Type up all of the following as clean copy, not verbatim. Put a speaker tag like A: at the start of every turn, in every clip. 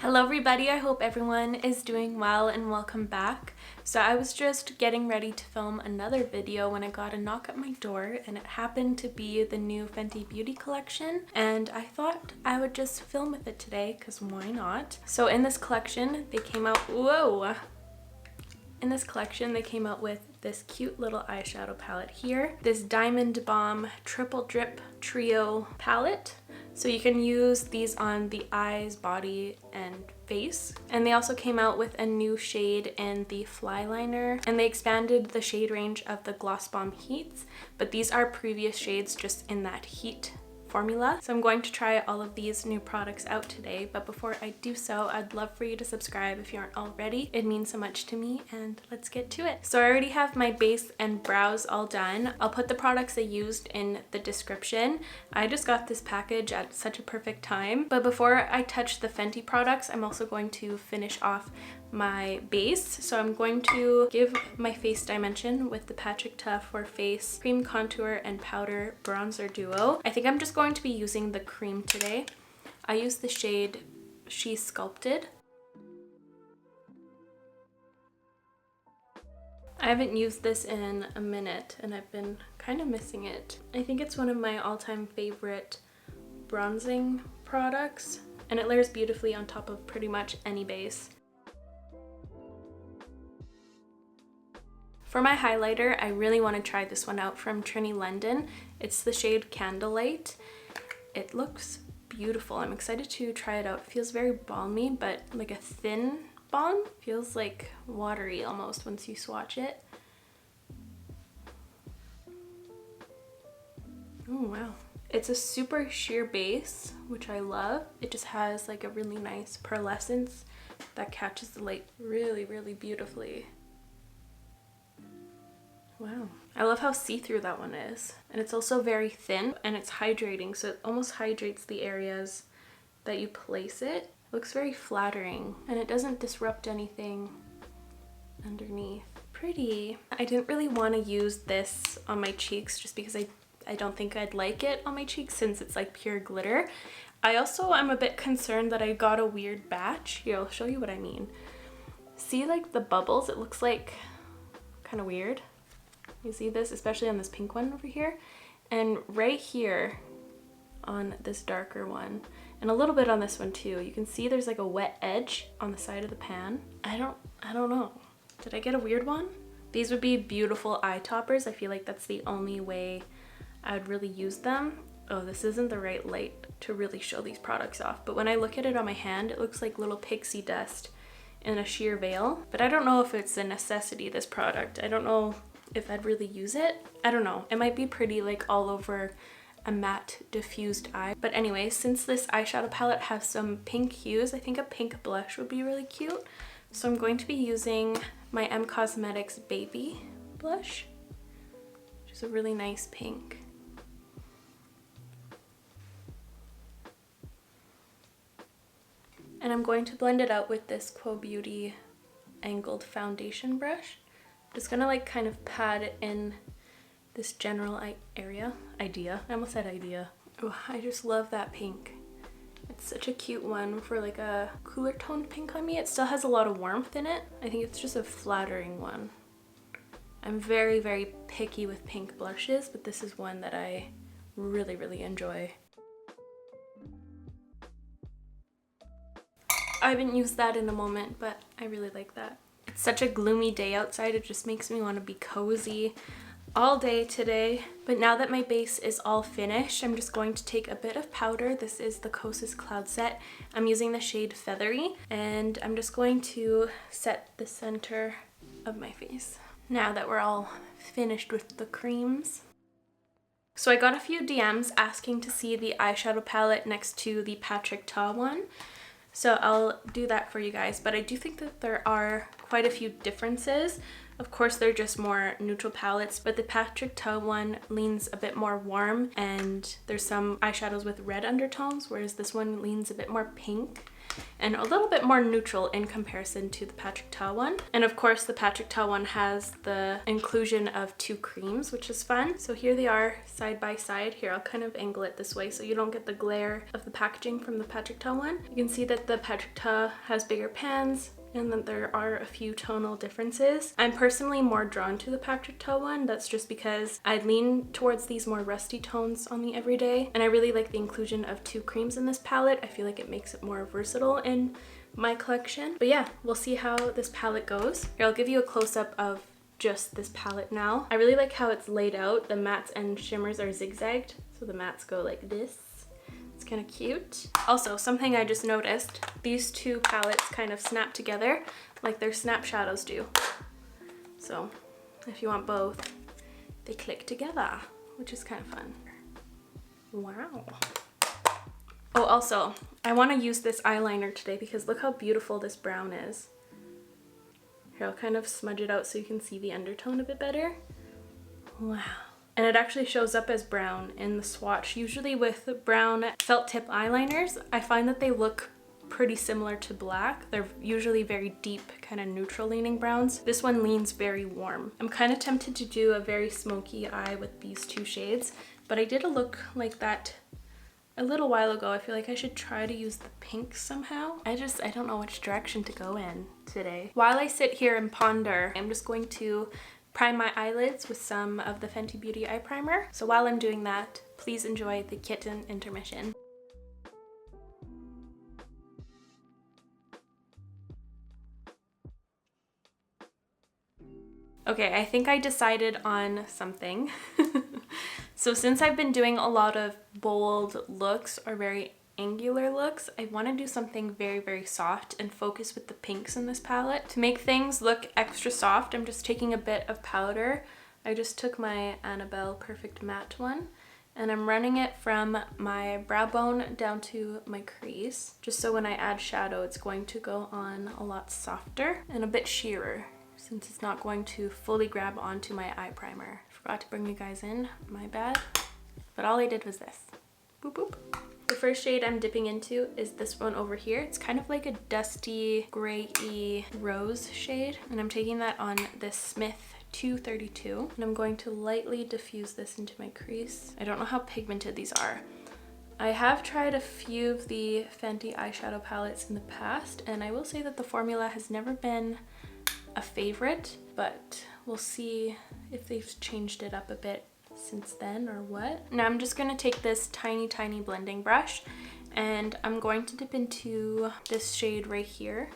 A: Hello everybody, I hope everyone is doing well and welcome back. So I was just getting ready to film another video when I got a knock at my door, and it happened to be the new Fenty beauty collection, and I thought I would just film with it today because why not? So in this collection they came out, in this collection they came out with this cute little eyeshadow palette here, this Diamond Balm Triple Drip Trio palette. So you can use these on the eyes, body, and face. And they also came out with a new shade in the Fly Liner, and they expanded the shade range of the Gloss Bomb Heats, but these are previous shades just in that heat formula. So I'm going to try all of these new products out today, but before I do so, I'd love for you to subscribe if you aren't already. It means so much to me, and let's get to it. So I already have my base and brows all done. I'll put the products I used in the description. I just got this package at such a perfect time. But before I touch the Fenty products, I'm also going to finish off my base. So I'm going to give my face dimension with the Patrick Ta for Face Cream Contour and Powder Bronzer Duo. I think I'm just going to be using the cream today. I use the shade She Sculpted. I haven't used this in a minute and I've been kind of missing it. I think it's one of my all-time favorite bronzing products, and it layers beautifully on top of pretty much any base. For my highlighter, I really want to try this one out from Trini London. It's the shade Candlelight. It looks beautiful. I'm excited to try it out. It feels very balmy, but like a thin balm. Feels like watery almost once you swatch it. Oh wow. It's a super sheer base, which I love. It just has like a really nice pearlescence that catches the light really, really beautifully. Wow. I love how see-through that one is. And it's also very thin and it's hydrating, so it almost hydrates the areas that you place it. It looks very flattering and it doesn't disrupt anything underneath. Pretty. I didn't really want to use this on my cheeks just because I don't think I'd like it on my cheeks since it's like pure glitter. I also am a bit concerned that I got a weird batch. Here, I'll show you what I mean. See like the bubbles? It looks like kind of weird. You see this, especially on this pink one over here, and right here on this darker one, and a little bit on this one too. You can see there's like a wet edge on the side of the pan. I don't know. Did I get a weird one? These would be beautiful eye toppers. I feel like that's the only way I would really use them. Oh, this isn't the right light to really show these products off, but when I look at it on my hand, it looks like little pixie dust in a sheer veil. But I don't know if it's a necessity, this product. I don't know if I'd really use it. I don't know. It might be pretty like all over a matte diffused eye. But anyway, since this eyeshadow palette has some pink hues, I think a pink blush would be really cute. So I'm going to be using my M Cosmetics Baby blush, which is a really nice pink. And I'm going to blend it out with this Quo Beauty angled foundation brush. Just gonna like kind of pat it in this general idea. I almost said idea. Oh, I just love that pink. It's such a cute one for like a cooler toned pink on me. It still has a lot of warmth in it. I think it's just a flattering one. I'm very, very picky with pink blushes, but this is one that I really, really enjoy. I haven't used that in a moment, but I really like that. It's such a gloomy day outside, it just makes me want to be cozy all day today. But now that my base is all finished, I'm just going to take a bit of powder. This is the Kosas Cloud Set. I'm using the shade Feathery, and I'm just going to set the center of my face now that we're all finished with the creams. So I got a few DMs asking to see the eyeshadow palette next to the Patrick Ta one. So I'll do that for you guys, but I do think that there are quite a few differences. Of course, they're just more neutral palettes, but the Patrick Ta one leans a bit more warm and there's some eyeshadows with red undertones, whereas this one leans a bit more pink. and a little bit more neutral in comparison to the Patrick Ta one. And of course the Patrick Ta one has the inclusion of 2 creams, which is fun. So here they are side by side. Here, I'll kind of angle it this way so you don't get the glare of the packaging from the Patrick Ta one. You can see that the Patrick Ta has bigger pans, and then there are a few tonal differences. I'm personally more drawn to the Patrick Ta one. That's just because I lean towards these more rusty tones on the everyday, and I really like the inclusion of 2 creams in this palette. I feel like it makes it more versatile in my collection. But yeah, we'll see how this palette goes. Here, I'll give you a close-up of just this palette now. I really like how it's laid out. The mattes and shimmers are zigzagged, so the mattes go like this. It's kind of cute. Also, something I just noticed, these 2 palettes kind of snap together like their snap shadows do. So if you want both, they click together, which is kind of fun. Wow. Oh, also, I want to use this eyeliner today because look how beautiful this brown is. Here, I'll kind of smudge it out so you can see the undertone a bit better. Wow. And it actually shows up as brown in the swatch. Usually with brown felt tip eyeliners, I find that they look pretty similar to black. They're usually very deep, kind of neutral leaning browns. This one leans very warm. I'm kind of tempted to do a very smoky eye with these 2 shades, but I did a look like that a little while ago. I feel like I should try to use the pink somehow. I don't know which direction to go in today. While I sit here and ponder, I'm just going to prime my eyelids with some of the Fenty Beauty eye primer. So while I'm doing that, please enjoy the kitten intermission. Okay, I think I decided on something. So since I've been doing a lot of bold looks or very angular looks, I want to do something very, very soft and focus with the pinks in this palette. To make things look extra soft, I'm just taking a bit of powder. I just took my Annabelle Perfect Matte one, and I'm running it from my brow bone down to my crease, just so when I add shadow, it's going to go on a lot softer and a bit sheerer, since it's not going to fully grab onto my eye primer. Forgot to bring you guys in, my bad. But all I did was this. Boop, boop. The first shade I'm dipping into is this one over here. It's kind of like a dusty, grey-y rose shade. And I'm taking that on this Smith 232. And I'm going to lightly diffuse this into my crease. I don't know how pigmented these are. I have tried a few of the Fenty eyeshadow palettes in the past, and I will say that the formula has never been a favorite, but we'll see if they've changed it up a bit since then or what. Now I'm just going to take this tiny blending brush, and I'm going to dip into this shade right here.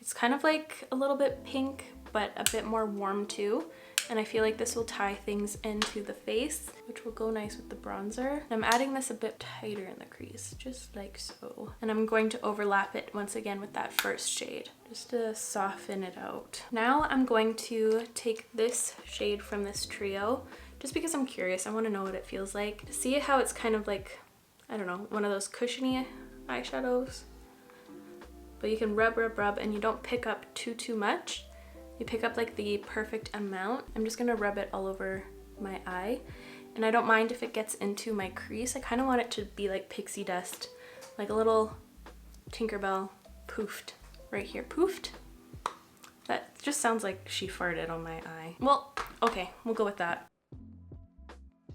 A: It's kind of like a little bit pink, but a bit more warm too. And I feel like this will tie things into the face, which will go nice with the bronzer. I'm adding this a bit tighter in the crease, just like so. And I'm going to overlap it once again with that first shade, just to soften it out. Now I'm going to take this shade from this trio, just because I'm curious. I want to know what it feels like. To see how it's kind of like, I don't know, one of those cushiony eyeshadows. But you can rub, and you don't pick up too much. You pick up like the perfect amount. I'm just gonna rub it all over my eye. And I don't mind if it gets into my crease. I kind of want it to be like pixie dust, like a little Tinkerbell poofed right here. Poofed? That just sounds like she farted on my eye. Well, okay, we'll go with that.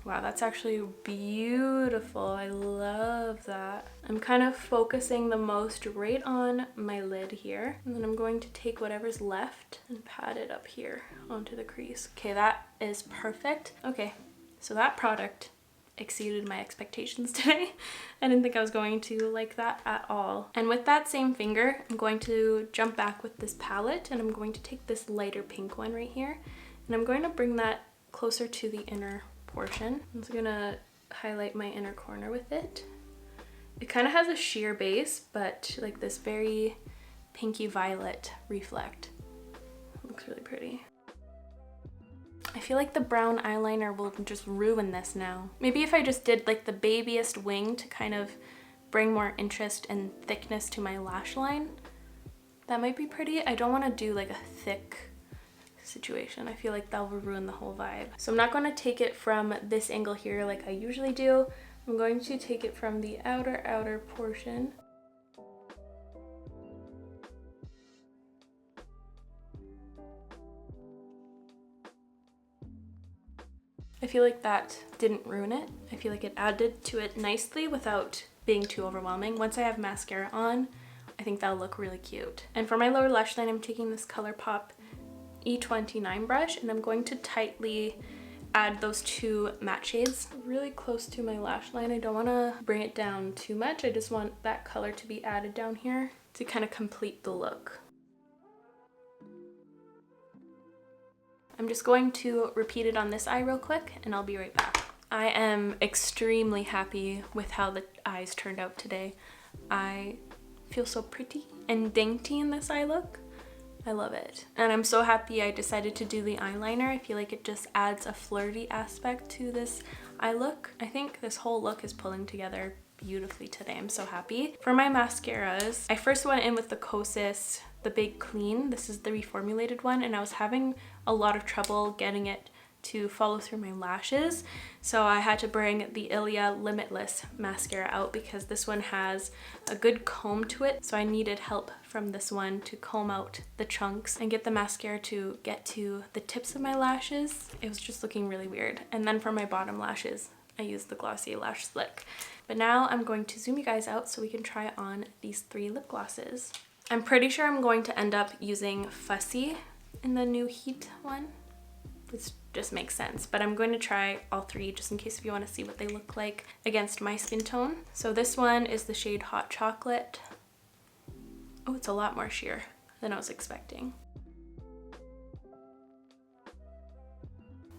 A: Wow, that's actually beautiful. I love that. I'm kind of focusing the most right on my lid here. And then I'm going to take whatever's left and pat it up here onto the crease. Okay, that is perfect. Okay, so that product exceeded my expectations today. I didn't think I was going to like that at all. And with that same finger, I'm going to jump back with this palette, and I'm going to take this lighter pink one right here. And I'm going to bring that closer to the inner portion. I'm just gonna highlight my inner corner with it. It kind of has a sheer base, but like this very pinky violet reflect. It looks really pretty. I feel like the brown eyeliner will just ruin this now. Maybe if I just did like the babiest wing to kind of bring more interest and thickness to my lash line, that might be pretty. I don't want to do like a thick situation. I feel like that will ruin the whole vibe. So I'm not going to take it from this angle here like I usually do. I'm going to take it from the outer portion. feel like that didn't ruin it. I feel like it added to it nicely without being too overwhelming. Once I have mascara on, I think that'll look really cute. And for my lower lash line, I'm taking this ColourPop E29 brush, and I'm going to tightly add those two matte shades really close to my lash line. I don't want to bring it down too much. I just want that color to be added down here to kind of complete the look. I'm just going to repeat it on this eye real quick, and I'll be right back. I am extremely happy with how the eyes turned out today. I feel so pretty and dainty in this eye look. I love it. And I'm so happy I decided to do the eyeliner. I feel like it just adds a flirty aspect to this eye look. I think this whole look is pulling together beautifully today. I'm so happy. For my mascaras, I first went in with the Kosas, the Big Clean. This is the reformulated one, and I was having a lot of trouble getting it to follow through my lashes, so I had to bring the Ilia Limitless mascara out because this one has a good comb to it, so I needed help from this one to comb out the chunks and get the mascara to get to the tips of my lashes. It was just looking really weird. And then for my bottom lashes, I used the Glossier Lash Slick. But now I'm going to zoom you guys out so we can try on these 3 lip glosses. I'm pretty sure I'm going to end up using Fussy in the new Heat one. This just makes sense, but I'm going to try all 3 just in case if you want to see what they look like against my skin tone. So this one is the shade Hot Chocolate. Oh, it's a lot more sheer than I was expecting.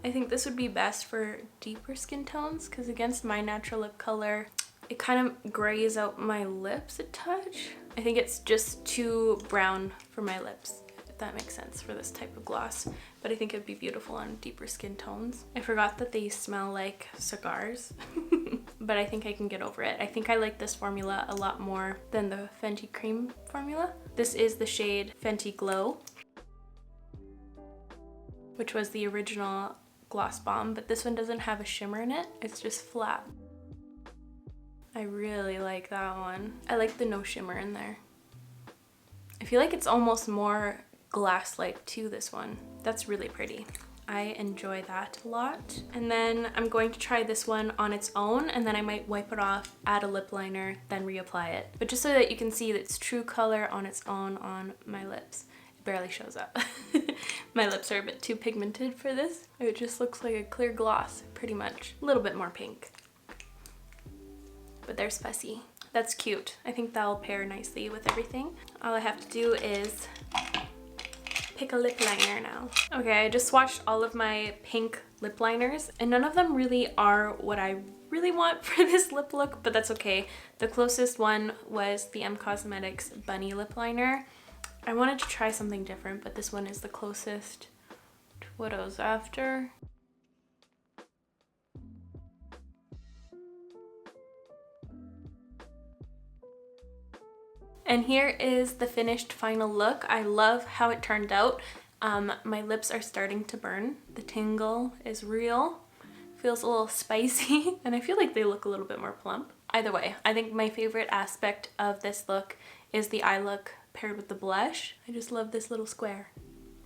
A: I think this would be best for deeper skin tones because against my natural lip color, it kind of grays out my lips a touch. I think it's just too brown for my lips, if that makes sense, for this type of gloss. But I think it'd be beautiful on deeper skin tones. I forgot that they smell like cigars, but I think I can get over it. I think I like this formula a lot more than the Fenty cream formula. This is the shade Fenty Glow, which was the original gloss bomb, but this one doesn't have a shimmer in it. It's just flat. I really like that one. I like the no shimmer in there. I feel like it's almost more glass-like to this one. That's really pretty. I enjoy that a lot. And then I'm going to try this one on its own, and then I might wipe it off, add a lip liner, then reapply it. But just so that you can see its true color on its own on my lips. It barely shows up. My lips are a bit too pigmented for this. It just looks like a clear gloss, pretty much. A little bit more pink. But there's Fussy. That's cute. I think that'll pair nicely with everything. All I have to do is pick a lip liner now. Okay, I just swatched all of my pink lip liners, and none of them really are what I really want for this lip look, but that's okay. The closest one was the M Cosmetics Bunny lip liner. I wanted to try something different, but this one is the closest to what I was after. And here is the finished final look. I love how it turned out. My lips are starting to burn. The tingle is real. Feels a little spicy, and I feel like they look a little bit more plump. Either way, I think my favorite aspect of this look is the eye look paired with the blush. I just love this little square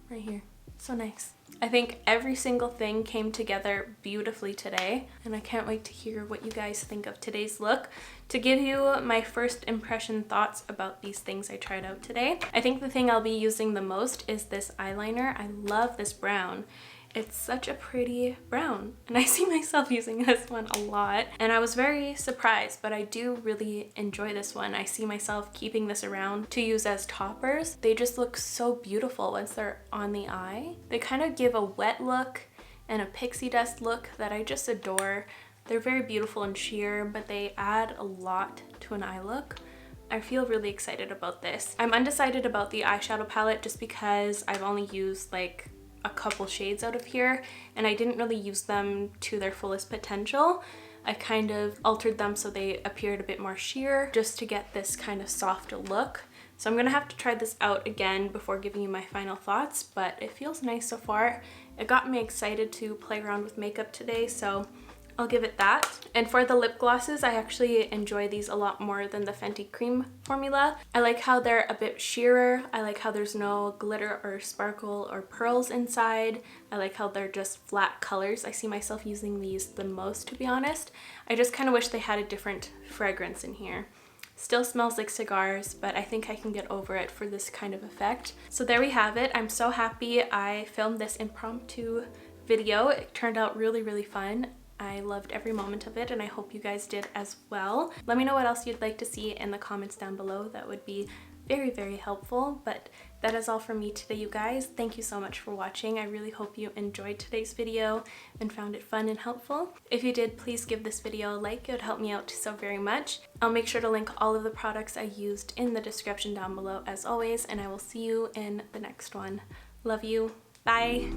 A: right here. So nice. I think every single thing came together beautifully today, and I can't wait to hear what you guys think of today's look. To give you my first impression thoughts about these things I tried out today, I think the thing I'll be using the most is this eyeliner. I love this brown. It's such a pretty brown, and I see myself using this one a lot, and I was very surprised, but I do really enjoy this one. I see myself keeping this around to use as toppers. They just look so beautiful once they're on the eye. They kind of give a wet look and a pixie dust look that I just adore. They're very beautiful and sheer, but they add a lot to an eye look. I feel really excited about this. I'm undecided about the eyeshadow palette just because I've only used like a couple shades out of here, and I didn't really use them to their fullest potential. I kind of altered them so they appeared a bit more sheer just to get this kind of softer look. So I'm gonna have to try this out again before giving you my final thoughts, but it feels nice so far. It got me excited to play around with makeup today, so I'll give it that. And for the lip glosses, I actually enjoy these a lot more than the Fenty cream formula. I like how they're a bit sheerer. I like how there's no glitter or sparkle or pearls inside. I like how they're just flat colors. I see myself using these the most, to be honest. I just kind of wish they had a different fragrance in here. Still smells like cigars, but I think I can get over it for this kind of effect. So there we have it. I'm so happy I filmed this impromptu video. It turned out really, really fun. I loved every moment of it, and I hope you guys did as well. Let me know what else you'd like to see in the comments down below. That would be very, very helpful. But that is all from me today, you guys. Thank you so much for watching. I really hope you enjoyed today's video and found it fun and helpful. If you did, please give this video a like. It would help me out so very much. I'll make sure to link all of the products I used in the description down below as always, and I will see you in the next one. Love you. Bye.